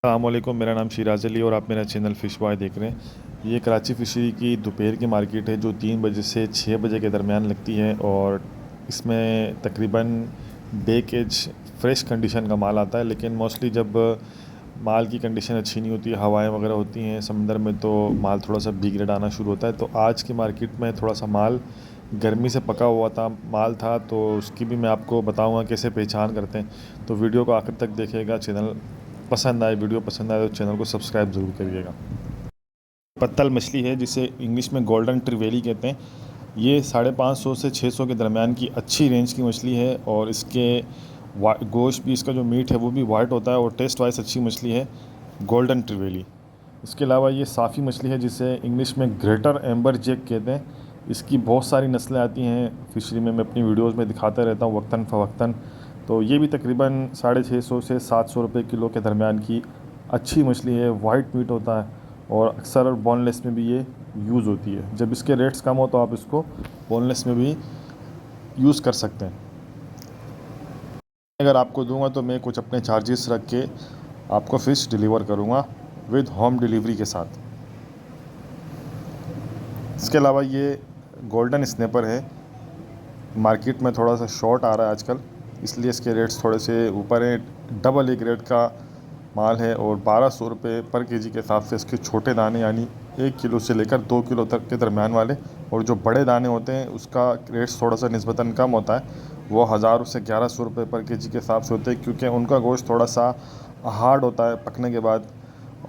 अस्सलामुअलैकुम, मेरा नाम शिराज अली और आप मेरा चैनल फ़िश बॉय देख रहे हैं। ये कराची फ़िशरी की दोपहर की मार्केट है जो 3 बजे से 6 बजे के दरमियान लगती है और इसमें तकरीबन 2 केज फ़्रेश कंडीशन का माल आता है। लेकिन मोस्टली जब माल की कंडीशन अच्छी नहीं होती, हवाएं वगैरह होती हैं समंदर में, तो माल थोड़ा सा बी ग्रेड आना शुरू होता है। तो आज की मार्केट में थोड़ा सा माल गर्मी से पका हुआ था माल था, तो उसकी भी मैं आपको बताऊंगा कैसे पहचान करते हैं। तो वीडियो को आखिर तक देखिएगा। वीडियो पसंद आए तो चैनल को सब्सक्राइब ज़रूर करिएगा। पत्तल मछली है जिसे इंग्लिश में गोल्डन ट्रिवेली कहते हैं। ये 550 से 600 के दरमियान की अच्छी रेंज की मछली है और इसके गोश्त भी, इसका जो मीट है वो भी वाइट होता है और टेस्ट वाइज अच्छी मछली है, गोल्डन ट्रिवेली। इसके अलावा ये साफ़ी मछली है जिसे इंग्लिश में ग्रेटर एम्बर जैक कहते हैं। इसकी बहुत सारी नस्लें आती हैं फिशरी में, मैं अपनी वीडियोस में दिखाता रहता हूँ वक्तन फ़वक्तन। तो ये भी तकरीबन 650 से 700 रुपये किलो के दरमियान की अच्छी मछली है, वाइट मीट होता है और अक्सर बोनलेस में भी ये यूज़ होती है। जब इसके रेट्स कम हो तो आप इसको बोनलेस में भी यूज़ कर सकते हैं। अगर आपको दूंगा तो मैं कुछ अपने चार्जेस रख के आपको फ़िश डिलीवर करूंगा विद होम डिलीवरी के साथ। इसके अलावा ये गोल्डन स्नैपर है, मार्केट में थोड़ा सा शॉर्ट आ रहा है आजकल, इसलिए इसके रेट्स थोड़े से ऊपर हैं। डबल ए ग्रेड का माल है और 1200 रुपये पर केजी के हिसाब से इसके छोटे दाने, यानी 1 किलो से लेकर 2 किलो तक के दरमियान वाले, और जो बड़े दाने होते हैं उसका रेट्स थोड़ा सा निस्बतन कम होता है। वो 1000 से 1100 रुपये पर केजी के हिसाब से होते हैं, क्योंकि उनका गोश्त थोड़ा सा हार्ड होता है पकने के बाद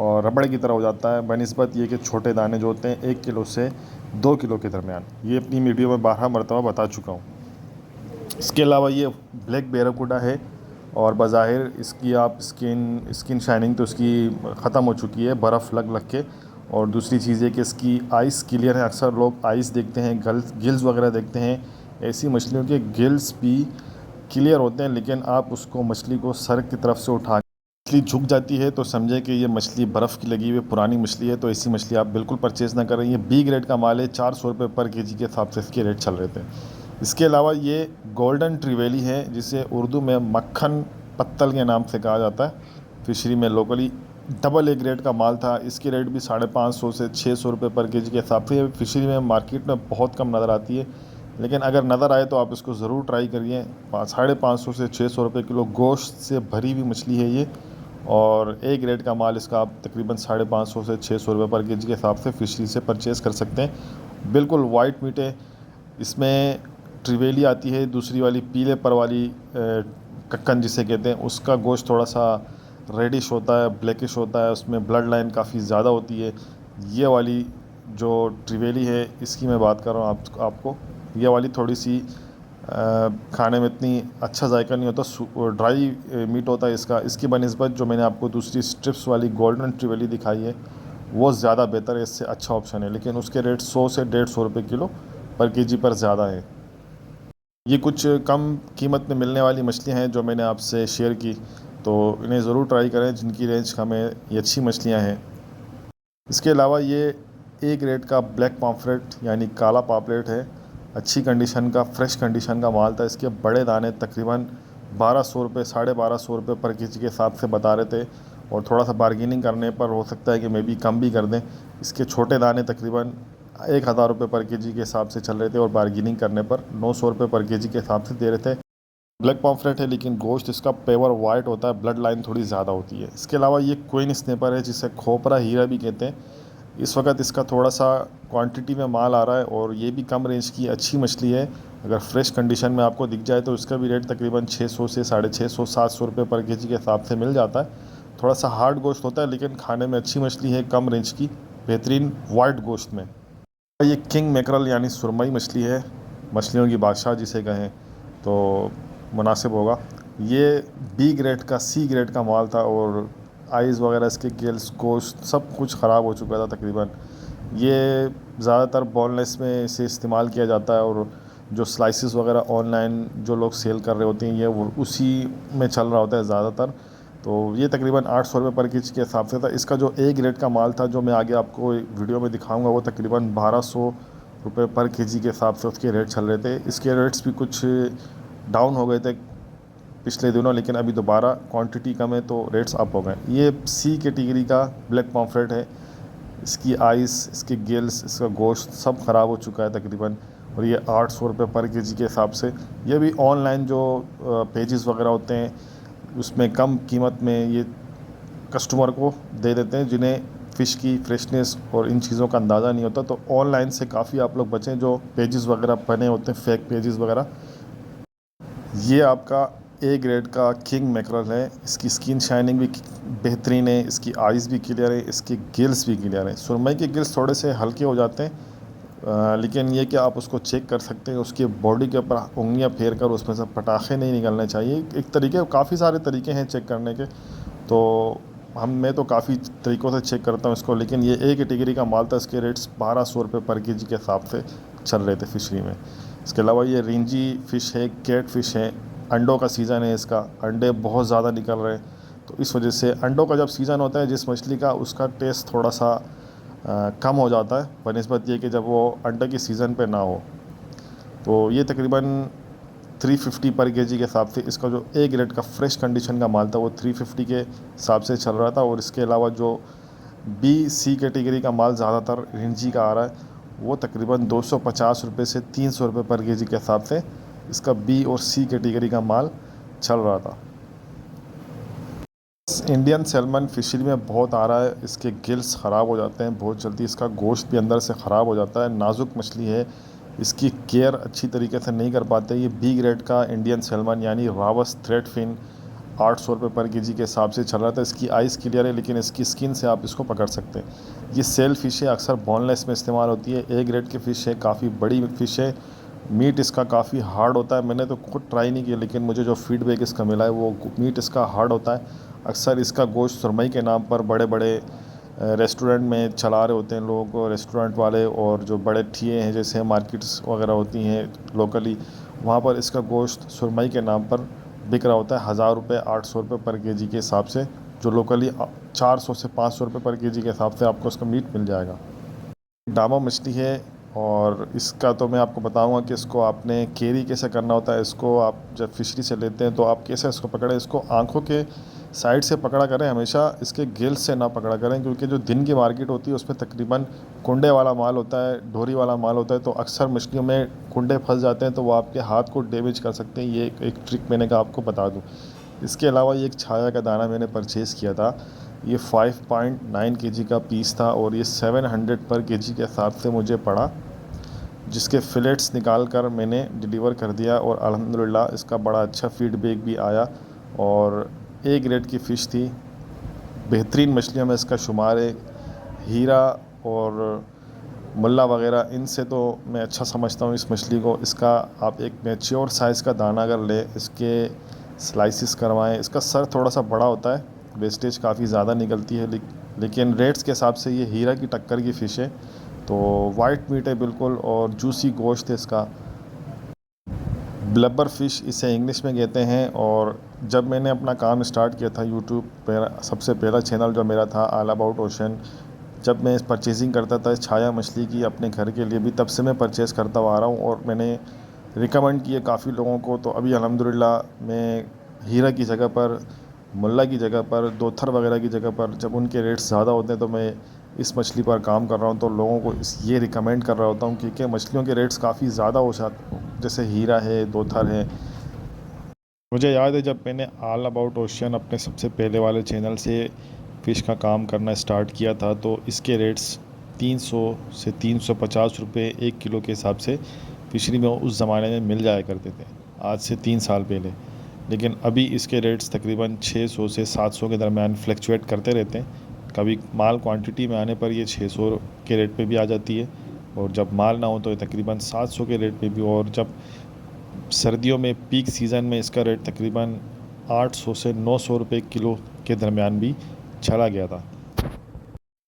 और रबड़ की तरह हो जाता है, बनिस्बत ये कि छोटे दाने जो होते हैं 1 किलो से 2 किलो के दरमियान। ये अपनी वीडियो में 12 मरतबा बता चुका हूँ। इसके अलावा ये ब्लैक बैराकूडा है और बज़ाहिर इसकी आप स्किन शाइनिंग तो इसकी ख़त्म हो चुकी है बर्फ़ लग लग के। और दूसरी चीज़ है कि इसकी आइस क्लियर है। अक्सर लोग आइस देखते हैं, गिल्स वगैरह देखते हैं, ऐसी मछलियों के गिल्स भी क्लियर होते हैं, लेकिन आप उसको मछली को सर की तरफ से उठा मछली झुक जाती है तो समझे कि ये मछली बर्फ़ की लगी हुई पुरानी मछली है। तो ऐसी मछली आप बिल्कुल परचेज़ ना करें। ये बी ग्रेड का माल है, 400 रुपये पर केजी के हिसाब से इसके रेट चल रहे थे। इसके अलावा ये गोल्डन ट्रिवेली है जिसे उर्दू में मक्खन पत्तल के नाम से कहा जाता है। फिशरी में लोकली डबल ए ग्रेड का माल था। इसकी रेट भी 550 से 600 रुपये पर केजी के हिसाब से फिशरी में मार्केट में बहुत कम नज़र आती है, लेकिन अगर नज़र आए तो आप इसको ज़रूर ट्राई करिए। 550 से 600 रुपये किलो गोश्त से भरी हुई मछली है ये, और ए ग्रेड का माल इसका आप तकरीबन 550 से 600 रुपये पर केजी के हिसाब से फिशरी से परचेज़ कर सकते हैं। बिल्कुल वाइट मीट है। इसमें ट्रिवेली आती है, दूसरी वाली पीले पर वाली कक्कन जिसे कहते हैं, उसका गोश्त थोड़ा सा रेडिश होता है, ब्लैकिश होता है, उसमें ब्लड लाइन काफ़ी ज़्यादा होती है। ये वाली जो ट्रिवेली है इसकी मैं बात कर रहा हूँ आपको, ये वाली थोड़ी सी खाने में इतनी अच्छा जायका नहीं होता, ड्राई मीट होता है इसका। इसकी बनिस्बत जो मैंने आपको दूसरी स्ट्रिप्स वाली गोल्डन ट्रिवेली दिखाई है वो ज़्यादा बेहतर है, इससे अच्छा ऑप्शन है, लेकिन उसके रेट 100 से 150 रुपये किलो पर केजी पर ज़्यादा है। ये कुछ कम कीमत में मिलने वाली मछलियाँ हैं जो मैंने आपसे शेयर की, तो इन्हें ज़रूर ट्राई करें जिनकी रेंज कम है, ये अच्छी मछलियाँ हैं। इसके अलावा ये ए ग्रेड का ब्लैक पॉम्फ्रेट यानी काला पापलेट है, अच्छी कंडीशन का फ्रेश कंडीशन का माल था। इसके बड़े दाने तकरीबन 1200 रुपये 1250 रुपये पर केजी के हिसाब से बता रहे थे, और थोड़ा सा बार्गेनिंग करने पर हो सकता है कि मैं भी कम भी कर दें। इसके छोटे दाने तकरीबन 1000 रुपये पर केजी के हिसाब से चल रहे थे और बार्गेनिंग करने पर 900 रुपये पर केजी के हिसाब से दे रहे थे। ब्लैक पॉम्फ्रेट है लेकिन गोश्त इसका पेवर वाइट होता है, ब्लड लाइन थोड़ी ज़्यादा होती है। इसके अलावा ये क्वीन स्नैपर है जिसे खोपरा हीरा भी कहते हैं। इस वक्त इसका थोड़ा सा क्वांटिटी में माल आ रहा है और ये भी कम रेंज की अच्छी मछली है। अगर फ्रेश कंडीशन में आपको दिख जाए तो इसका भी रेट तकरीबन 600 से 650 700 रुपये पर केजी के हिसाब से मिल जाता है। थोड़ा सा हार्ड गोश्त होता है लेकिन खाने में अच्छी मछली है, कम रेंज की, बेहतरीन वाइट गोश्त में। ये किंग मैकरल यानी सुरमई मछली है, मछलियों की बादशाह जिसे कहें तो मुनासिब होगा। ये बी ग्रेड का सी ग्रेड का माल था और आइज़ वगैरह इसके गिल्स गोश्त सब कुछ ख़राब हो चुका था तकरीबन। ये ज़्यादातर बोनलेस में इसे इस्तेमाल किया जाता है और जो स्लाइसेस वगैरह ऑनलाइन जो लोग सेल कर रहे होते हैं ये वो उसी में चल रहा होता है ज़्यादातर। तो ये तकरीबन 800 रुपये पर केजी के हिसाब से था। इसका जो ए ग्रेड का माल था जो मैं आगे आपको वीडियो में दिखाऊंगा वो तकरीबन 1200 रुपये पर केजी के हिसाब से उसके रेट चल रहे थे। इसके रेट्स भी कुछ डाउन हो गए थे पिछले दिनों, लेकिन अभी दोबारा क्वांटिटी कम है तो रेट्स अप हो गए। ये सी कैटेगरी का ब्लैक पॉम्फ्रेट है। इसकी आइस, इसके गिल्स, इसका गोश्त सब ख़राब हो चुका है तकरीबन, और ये 800 रुपये पर केजी के हिसाब से। ये भी ऑनलाइन जो पेजेस वगैरह होते हैं उसमें कम कीमत में ये कस्टमर को दे देते हैं, जिन्हें फ़िश की फ्रेशनेस और इन चीज़ों का अंदाज़ा नहीं होता। तो ऑनलाइन से काफ़ी आप लोग बचें, जो पेजेस वगैरह बने होते हैं, फेक पेजेस वगैरह। ये आपका ए ग्रेड का किंग मैकरल है। इसकी स्किन शाइनिंग भी बेहतरीन है, इसकी आइज़ भी क्लियर है, इसके गिल्स भी क्लियर है। सुरमई के गिल्स थोड़े से हल्के हो जाते हैं, लेकिन ये कि आप उसको चेक कर सकते हैं, उसके बॉडी के ऊपर उंगलियां फेर कर उसमें से पटाखे नहीं निकलने चाहिए। एक तरीके, काफ़ी सारे तरीके हैं चेक करने के, तो मैं तो काफ़ी तरीक़ों से चेक करता हूँ इसको। लेकिन ये ए कैटेगरी का माल था, इसके रेट्स 1200 रुपये पर केजी के हिसाब से चल रहे थे फिशरी में। इसके अलावा ये रिंजी फ़िश है, कैट फ़िश है। अंडों का सीज़न है इसका, अंडे बहुत ज़्यादा निकल रहे हैं, तो इस वजह से अंडों का जब सीज़न होता है जिस मछली का, उसका टेस्ट थोड़ा सा कम हो जाता है बनिस्बत ये कि जब वो अंडे की सीज़न पे ना हो। तो ये तकरीबन 350 पर केजी के हिसाब से, इसका जो ए ग्रेड का फ्रेश कंडीशन का माल था वो 350 के हिसाब से चल रहा था। और इसके अलावा जो बी सी कैटेगरी का माल ज़्यादातर रिंजी का आ रहा है, वो तकरीबन 250 रुपये से 300 रुपये पर केजी के हिसाब से इसका बी और सी कैटेगरी का माल चल रहा था। इंडियन सैल्मन फिशरी में बहुत आ रहा है। इसके गिल्स ख़राब हो जाते हैं बहुत जल्दी, इसका गोश्त भी अंदर से ख़राब हो जाता है। नाजुक मछली है, इसकी केयर अच्छी तरीके से नहीं कर पाते। ये बी ग्रेड का इंडियन सैल्मन यानी रावस थ्रेड फिन 800 रुपये पर केजी के हिसाब से चल रहा था। इसकी आइस क्लियर है, लेकिन इसकी स्किन से आप इसको पकड़ सकते हैं। ये सेल फ़िश है, अक्सर बोनलेस में इस्तेमाल होती है। ए ग्रेड की फ़िश है, काफ़ी बड़ी फ़िश है। मीट इसका काफ़ी हार्ड होता है। मैंने तो खुद ट्राई नहीं किया, लेकिन मुझे जो फीडबैक इसका मिला है वो मीट इसका हार्ड होता है। अक्सर इसका गोश्त सुरमई के नाम पर बड़े बड़े रेस्टोरेंट में चला रहे होते हैं लोग, रेस्टोरेंट वाले, और जो बड़े ठिए हैं जैसे मार्केट्स वगैरह होती हैं लोकली, वहाँ पर इसका गोश्त सुरमई के नाम पर बिक रहा होता है 1000 रुपये 800 रुपये पर केजी के हिसाब से, जो लोकली 400 से 500 रुपये पर केजी के हिसाब से आपको इसका मीट मिल जाएगा। डामा मछली है, और इसका तो मैं आपको बताऊंगा कि इसको आपने कैरी कैसे करना होता है। इसको आप जब फिशरी से लेते हैं तो आप कैसे इसको पकड़ें, इसको आंखों के साइड से पकड़ा करें, हमेशा इसके गिल्स से ना पकड़ा करें, क्योंकि जो दिन की मार्केट होती है उसमें तकरीबन कुंडे वाला माल होता है, ढोरी वाला माल होता है, तो अक्सर मछलियों में कुंडे फंस जाते हैं, तो वो आपके हाथ को डैमेज कर सकते हैं। ये एक ट्रिक मैंने कहा आपको बता दूँ। इसके अलावा ये एक छाया का दाना मैंने परचेज़ किया था। ये 5.9 केजी का पीस था, और ये 700 पर केजी के हिसाब से मुझे पड़ा, जिसके फिलेट्स निकाल कर मैंने डिलीवर कर दिया, और अल्हम्दुलिल्लाह इसका बड़ा अच्छा फीडबैक भी आया। और ए ग्रेड की फ़िश थी, बेहतरीन मछलियों में इसका शुमार है। हीरा और मुल्ला वगैरह, इनसे तो मैं अच्छा समझता हूँ इस मछली को। इसका आप एक मैच्योर साइज़ का दाना अगर ले, इसके स्लाइसिस करवाएं। इसका सर थोड़ा सा बड़ा होता है, वेस्टेज काफ़ी ज़्यादा निकलती है, लेकिन रेट्स के हिसाब से ये हीरा की टक्कर की फ़िश है। तो वाइट मीट है बिल्कुल, और जूसी गोश्त है इसका। ब्लबर फ़िश इसे इंग्लिश में कहते हैं। और जब मैंने अपना काम स्टार्ट किया था यूट्यूब पर, सबसे पहला चैनल जो मेरा था ऑल अबाउट ओशन, जब मैं परचेजिंग करता था छाया मछली की अपने घर के लिए भी, तब से मैं परचेज़ करता हुआ आ रहा हूँ, और मैंने रिकमेंड किए काफ़ी लोगों को। तो अभी अल्हम्दुलिल्लाह मैं हीरा की जगह पर, मुल्ला की जगह पर, दोथर वगैरह की जगह पर, जब उनके रेट्स ज़्यादा होते हैं तो मैं इस मछली पर काम कर रहा हूँ। तो लोगों को ये रिकमेंड कर रहा होता हूँ, क्योंकि मछलियों के रेट्स काफ़ी ज़्यादा हो जाते, जैसे हीरा है, दोथर है। मुझे याद है जब मैंने ऑल अबाउट ओशन अपने सबसे पहले वाले चैनल से फ़िश का काम करना स्टार्ट किया था, तो इसके रेट्स 300 से 350 रुपये 1 किलो के हिसाब से फिशरी में उस ज़माने में मिल जाया करते थे, आज से 3 साल पहले। लेकिन अभी इसके रेट्स तकरीबन 600 से 700 के दरमियान फ्लक्चुएट करते रहते हैं। कभी माल क्वांटिटी में आने पर ये 600 के रेट पे भी आ जाती है, और जब माल ना हो तो ये तकरीबन 700 के रेट पे भी। और जब सर्दियों में पीक सीज़न में इसका रेट तकरीबन 800 से 900 रुपये किलो के दरमियान भी चला गया था।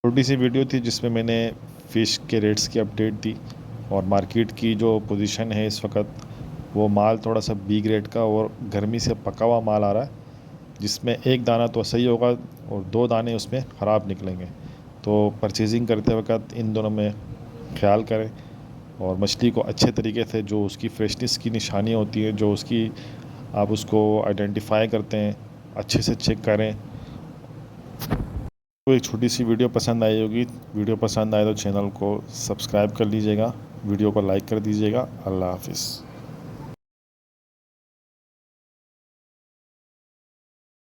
छोटी सी वीडियो थी जिसमें मैंने फ़िश के रेट्स की अपडेट दी, और मार्केट की जो पोजीशन है इस वक्त, वो माल थोड़ा सा बी ग्रेड का और गर्मी से पका हुआ माल आ रहा है, जिसमें एक दाना तो सही होगा और 2 दाने उसमें ख़राब निकलेंगे। तो परचेजिंग करते वक्त इन दोनों में ख्याल करें, और मछली को अच्छे तरीके से, जो उसकी फ्रेशनेस की निशानियाँ होती हैं, जो उसकी आप उसको आइडेंटिफाई करते हैं, अच्छे से चेक करें। तो एक छोटी सी वीडियो पसंद आई होगी, वीडियो पसंद आए तो चैनल को सब्सक्राइब कर लीजिएगा, वीडियो को लाइक कर दीजिएगा। अल्लाह हाफिज़।